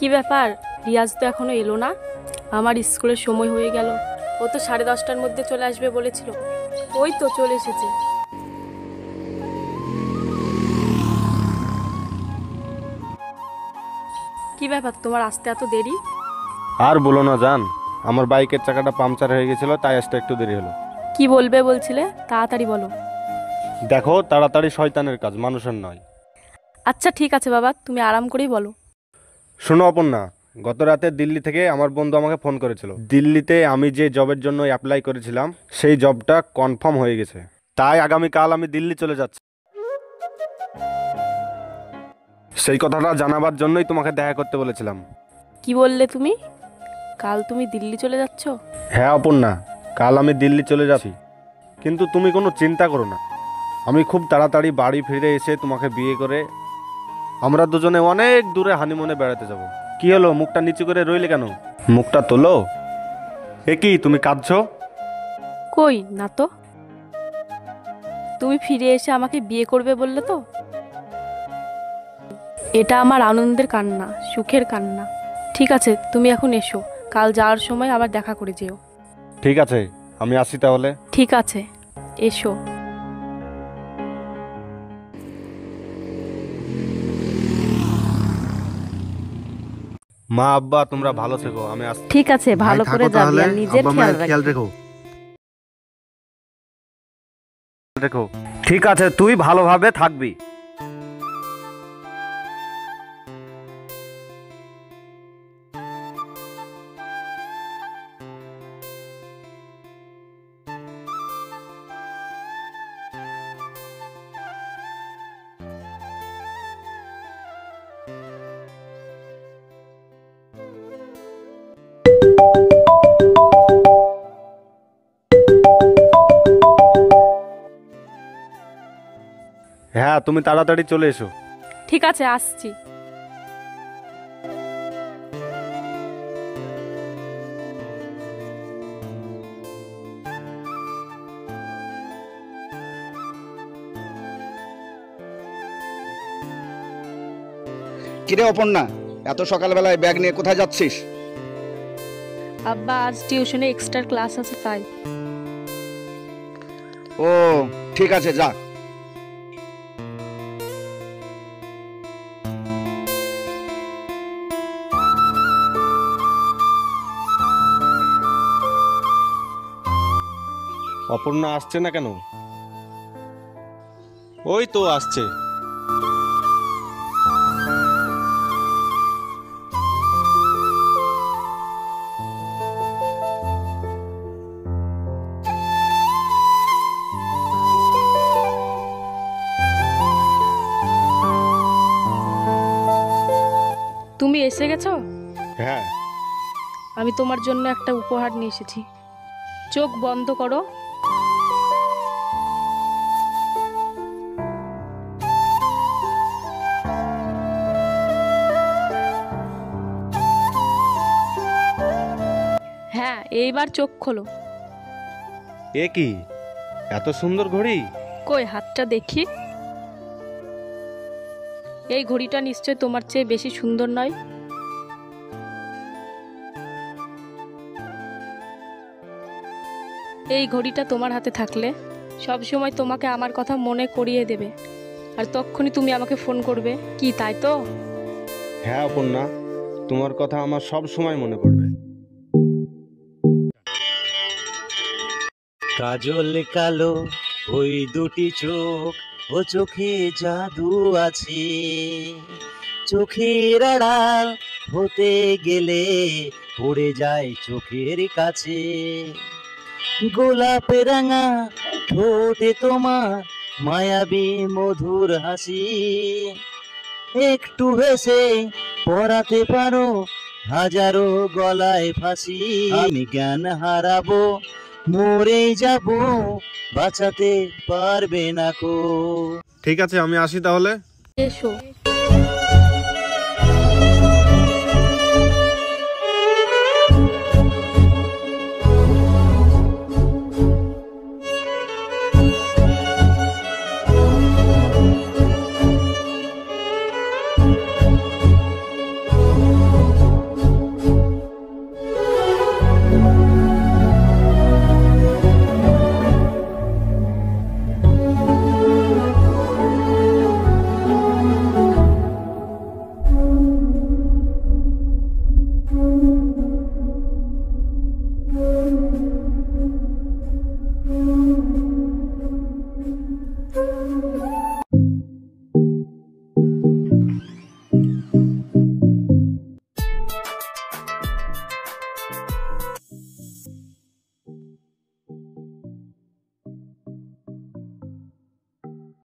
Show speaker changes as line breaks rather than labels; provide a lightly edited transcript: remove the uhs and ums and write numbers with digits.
কি ব্যাপার, রিয়াজ তো এখনো এলো না? আমার স্কুলের সময় হয়ে গেল। ও তো 10:30টার মধ্যে চলে আসবে বলেছিল। ওই তো চলে এসেছে। কি ব্যাপার, তোমার আসতে এত দেরি?
আর বলো না জান, আমার বাইকের চাকাটা পাংচার হয়ে গেছিল, তাই আসতে একটু দেরি হলো।
কি বলবে বলছিলে, তাড়াতাড়ি বলো।
দেখো, তাড়াতাড়ি শয়তানের কাজ, মানুষের নয়।
আচ্ছা ঠিক আছে বাবা, তুমি আরাম করেই বলো।
শোনো অপর্ণা, গত রাতে দিল্লি থেকে আমার বন্ধু আমাকে ফোন করেছিল। দিল্লিতে আমি যে জবের জন্য অ্যাপ্লাই করেছিলাম সেই জবটা কনফার্ম হয়ে গেছে। তাই আগামীকাল আমি দিল্লি চলে যাচ্ছি। সেই কথাটা জানাবার জন্যই তোমাকে দেখা করতে বলেছিলাম।
কি বললে তুমি? কাল তুমি দিল্লি চলে যাচ্ছ?
হ্যাঁ অপর্ণা, কাল আমি দিল্লি চলে যাচ্ছি। কিন্তু তুমি কোনো চিন্তা করো না, আমি খুব তাড়াতাড়ি বাড়ি ফিরে এসে তোমাকে বিয়ে করে আমরা দুজনে অনেক দূরে হানিমুনে বেড়াতে যাব। কি হলো, মুখটা নিচু করে রইলে কেন? মুখটা তোলো। এ কি, তুমি কাঁদছো?
কই না তো। তুমি ফিরে এসে আমাকে বিয়ে করবে বললে তো। এটা আমার আনন্দের কান্না, সুখের কান্না। ঠিক আছে, তুমি এখন এসো, কাল যাওয়ার সময় আবার দেখা করে যেও।
ঠিক আছে, আমি আসি তাহলে।
ঠিক আছে, এসো।
মা আব্বা তোমরা ভালো থেকো, আমি আসছি।
ঠিক আছে, ভালো করে যাবি আর নিজের খেয়াল
খেয়াল
রাখবি।
রেখো। রেখো। ঠিক আছে, তুই ভালোভাবে থাকবি। হ্যাঁ, তুমি তাড়াতাড়ি চলে এসো।
ঠিক আছে, আসছি।
কিরে অপর্ণা, এত সকালবেলায় ব্যাগ নিয়ে কোথায় যাচ্ছিস?
আব্বা, আজ টিউশনে এক্সট্রা ক্লাস আছে তাই।
ও ঠিক আছে, যা।
অপর্ণা আসছে না কেন? ওই তো আসছে।
তুমি এসে গেছো?
হ্যাঁ।
আমি তোমার জন্য একটা উপহার নিয়ে এসেছি। চোখ বন্ধ করো। হ্যাঁ, এইবার চোখ খোলো।
এ কি, এত সুন্দর ঘড়ি!
কই হাতটা দেখি। এই ঘড়িটা নিশ্চয় তোমার চেয়ে বেশি সুন্দর নয়? এই ঘড়িটা তোমার হাতে থাকলে সব সময় তোমাকে আমার কথা মনে করিয়ে দেবে, আর তখনই তুমি আমাকে ফোন করবে, কি তাই তো?
হ্যাঁ অপর্ণা, তোমার কথা আমার সব সময় মনে পড়বে।
কাজল কালো ওই দুটি চোখ, ও চোখে জাদু আছে। চোখের আড়াল হতে গেলে পড়ে যায় চোখের কাছে। গোলাপে রাঙা ঠোঁটে তোমার মায়াবী মধুর হাসি। একটু হেসে পরাতে পারো হাজারো গলায় ফাঁসি। আমি জ্ঞান হারাবো, মরে যাব, বাঁচাতে পারবে না কো।
ঠিক আছে, আমি আসি তাহলে।
এসো।